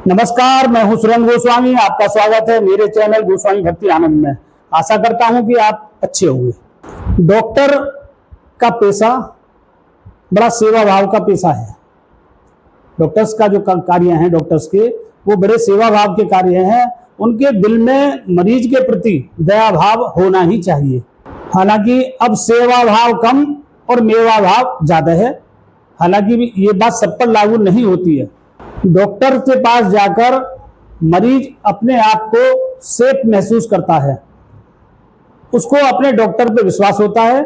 नमस्कार, मैं हूं सुरेंद्र गोस्वामी। आपका स्वागत है मेरे चैनल गोस्वामी भक्ति आनंद में। आशा करता हूं कि आप अच्छे होंगे। डॉक्टर का पेशा बड़ा सेवा भाव का पेशा है। डॉक्टर्स का जो कार्य हैं, डॉक्टर्स के वो बड़े सेवा भाव के कार्य हैं। उनके दिल में मरीज के प्रति दया भाव होना ही चाहिए। हालांकि अब सेवा भाव कम और मेवा भाव ज्यादा है। हालांकि ये बात सब पर लागू नहीं होती है। डॉक्टर के पास जाकर मरीज अपने आप को सेफ महसूस करता है। उसको अपने डॉक्टर पे विश्वास होता है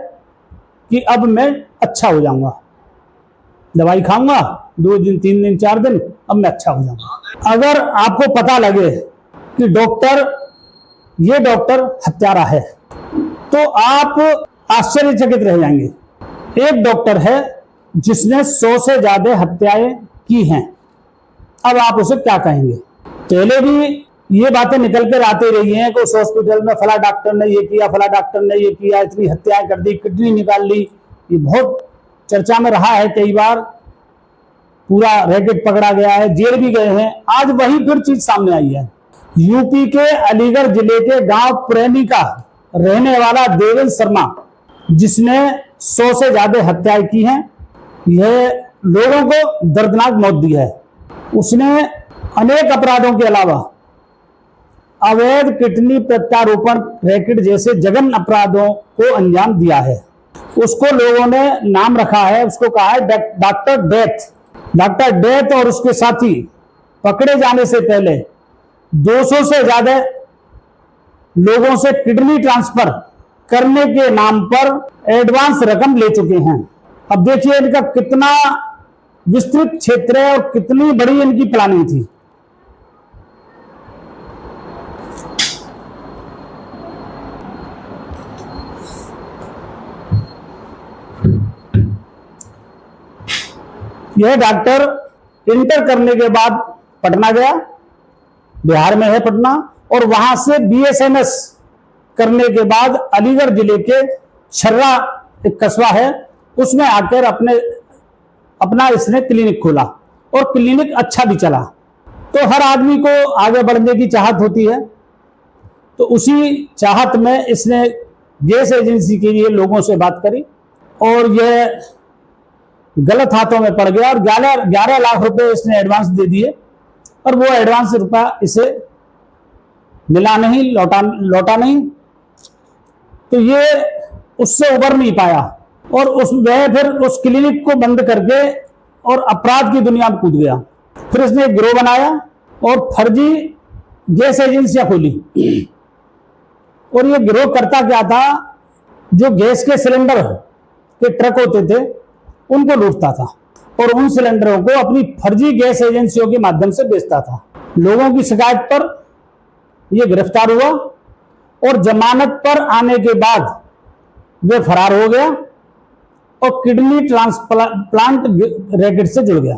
कि अब मैं अच्छा हो जाऊंगा, दवाई खाऊंगा 2 दिन 3 दिन 4 दिन, अब मैं अच्छा हो जाऊंगा। अगर आपको पता लगे कि ये डॉक्टर हत्यारा है तो आप आश्चर्यचकित रह जाएंगे। एक डॉक्टर है जिसने 100 से ज्यादा हत्याएं की हैं। अब आप उसे क्या कहेंगे? पहले भी ये बातें निकल कर आती रही हैं कि उस हॉस्पिटल में फला डॉक्टर ने ये किया, फला डॉक्टर ने ये किया, इतनी हत्याएं कर दी, किडनी निकाल ली। ये बहुत चर्चा में रहा है। कई बार पूरा रैकेट पकड़ा गया है, जेल भी गए हैं। आज वही फिर चीज सामने आई है। यूपी के अलीगढ़ जिले के गांव पुरैनी का रहने वाला देवेंद्र शर्मा, जिसने 100 से ज्यादा हत्याएं की हैं, यह लोगों को दर्दनाक मौत दी है। उसने अनेक अपराधों के अलावा अवैध किडनी प्रत्यारोपण, रैकेट जैसे जघन्य अपराधों को अंजाम दिया है। उसको लोगों ने नाम रखा है, उसको कहा है डॉक्टर डेथ। डॉक्टर डेथ और उसके साथी पकड़े जाने से पहले 200 से ज्यादा लोगों से किडनी ट्रांसफर करने के नाम पर एडवांस रकम ले चुके हैं। अब देखिए इनका कितना विस्तृत क्षेत्र है और कितनी बड़ी इनकी प्लानिंग थी। यह डॉक्टर इंटर करने के बाद पटना गया, बिहार में है पटना, और वहां से बीएसएमएस करने के बाद अलीगढ़ जिले के छर्रा एक कस्बा है, उसमें आकर अपना इसने क्लिनिक खोला और क्लिनिक अच्छा भी चला। तो हर आदमी को आगे बढ़ने की चाहत होती है, तो उसी चाहत में इसने गैस एजेंसी के लिए लोगों से बात करी और यह गलत हाथों में पड़ गया और 11 लाख रुपए इसने एडवांस दे दिए और वो एडवांस रुपया इसे मिला नहीं, लौटा नहीं। तो ये उससे उबर नहीं पाया और वह फिर उस क्लिनिक को बंद करके और अपराध की दुनिया में कूद गया। फिर इसने एक गिरोह बनाया और फर्जी गैस एजेंसियां खोली। और ये गिरोह करता क्या था, जो गैस के सिलेंडर के ट्रक होते थे उनको लूटता था और उन सिलेंडरों को अपनी फर्जी गैस एजेंसियों के माध्यम से बेचता था। लोगों की शिकायत पर यह गिरफ्तार हुआ और जमानत पर आने के बाद वह फरार हो गया और किडनी ट्रांसप्लांट रैकेट से जुड़ गया।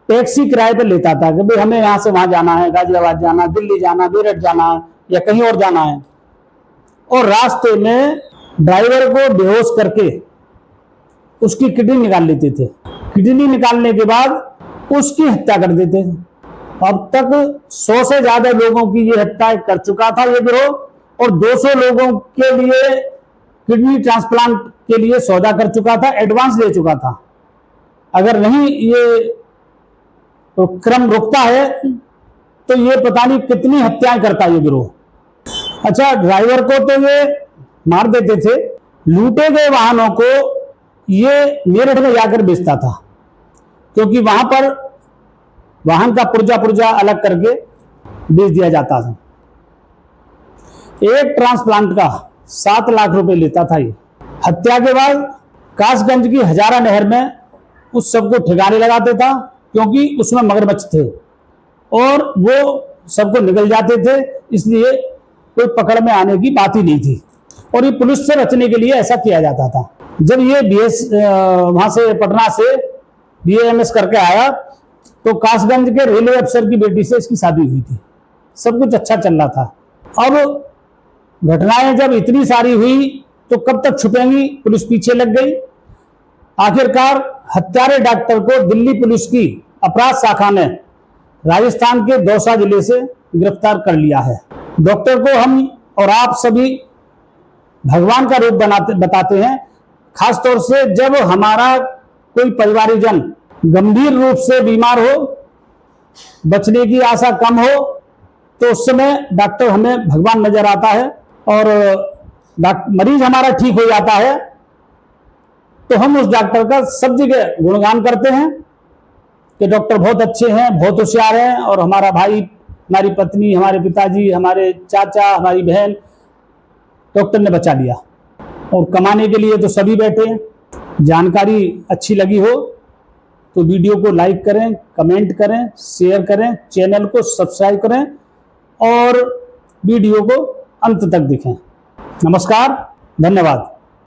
टैक्सी किराए पर लेता था कि भाई हमें यहां से वहां जाना है, गाजियाबाद जाना, दिल्ली जाना, मेरठ जाना है या कहीं और जाना है, और रास्ते में ड्राइवर को बेहोश करके उसकी किडनी निकाल लेते थे। किडनी निकालने के बाद उसकी हत्या कर देते थे। अब तक 100 से ज्यादा लोगों की ये हत्या कर चुका था ये गिरोह और 200 लोगों के लिए किडनी ट्रांसप्लांट के लिए सौदा कर चुका था, एडवांस ले चुका था। अगर नहीं ये क्रम रुकता है तो ये पता नहीं कितनी हत्याएं करता ये गिरोह। अच्छा, ड्राइवर को तो ये मार देते थे, लूटे गए वाहनों को ये मेरठ में जाकर बेचता था, क्योंकि वहां पर वाहन का पुर्जा अलग करके बेच दिया जाता था। एक ट्रांसप्लांट का 7 लाख रुपए लेता था ये। हत्या के बाद कासगंज की हजारा नहर में उस सबको ठिकाने लगाते था, क्योंकि उसमें मगरमच्छ थे और वो सबको निकल जाते थे, इसलिए कोई पकड़ में आने की बात ही नहीं थी। और ये पुलिस से बचने के लिए ऐसा किया जाता था। जब ये वहां से पटना से बीएमएस करके आया तो कासगंज के रेलवे अफसर की बेटी से इसकी शादी हुई थी। सब कुछ अच्छा चल रहा था। अब घटनाएं जब इतनी सारी हुई तो कब तक छुपेंगी, पुलिस पीछे लग गई। आखिरकार हत्यारे डॉक्टर को दिल्ली पुलिस की अपराध शाखा ने राजस्थान के दौसा जिले से गिरफ्तार कर लिया है। डॉक्टर को हम और आप सभी भगवान का रूप बताते हैं, खासतौर से जब हमारा कोई परिवारजन गंभीर रूप से बीमार हो, बचने की आशा कम हो, तो उस समय डॉक्टर हमें भगवान नजर आता है और मरीज हमारा ठीक हो जाता है तो हम उस डॉक्टर का सब जगह गुणगान करते हैं कि डॉक्टर बहुत अच्छे हैं, बहुत होशियार हैं और हमारा भाई, हमारी पत्नी, हमारे पिताजी, हमारे चाचा, हमारी बहन डॉक्टर ने बचा लिया। और कमाने के लिए तो सभी बैठे हैं। जानकारी अच्छी लगी हो तो वीडियो को लाइक करें, कमेंट करें, शेयर करें, चैनल को सब्सक्राइब करें और वीडियो को अंत तक देखें। नमस्कार, धन्यवाद।